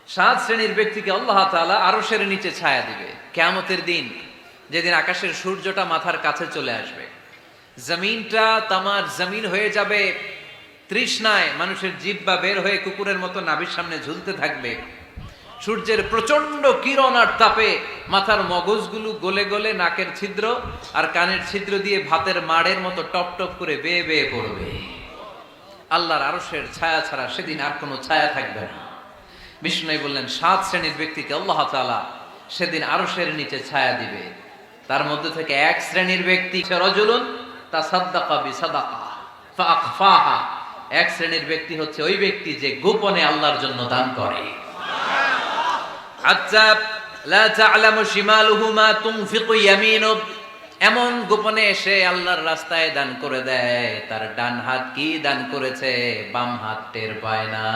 সাত শ্রেণীর ব্যক্তিকে আল্লাহ তাআলা আরশের নিচে ছায়া দিবে কিয়ামতের দিন, যেদিন আকাশের সূর্যটা মাথার কাছে চলে আসবে, জমিনটা তামার জমিন হয়ে যাবে তৃষ্ণায়, মানুষের জিহ্বা বের হয়ে কুকুরের মতো নাভির সামনে ঝুলতে থাকবে। সূর্যের প্রচন্ড কিরণ আর তাপে মাথার মগজগুলো গলে গলে নাকের ছিদ্র আর কানের ছিদ্র দিয়ে ভাতের মাড়ের মতো টপ টপ করে বেয়ে বেয়ে পড়বে। আল্লাহর আরশের ছায়া ছাড়া সেদিন আর কোনো ছায়া থাকবে না। বিষ্ণু বললেন, সাত শ্রেণীর ব্যক্তিকে আল্লাহ তাআলা সেদিন আরশের নিচে ছায়া দিবে। তার মধ্যে থেকে এক শ্রেণীর ব্যক্তি রাজুলুন তাসাদ্দাকা বিসাদাকা ফাআখফাহা, এক শ্রেণীর ব্যক্তি হচ্ছে ওই ব্যক্তি যে গোপনে আল্লাহর জন্য দান করে। হাত্তা লা তা'লামু শিমালুহু মা তুনফিকু ইয়ামিনুহু, এমন গোপনে এসে আল্লাহর রাস্তায় দান করে দেয়, তার ডান হাত কি দান করেছে বাম হাত টের পায় না।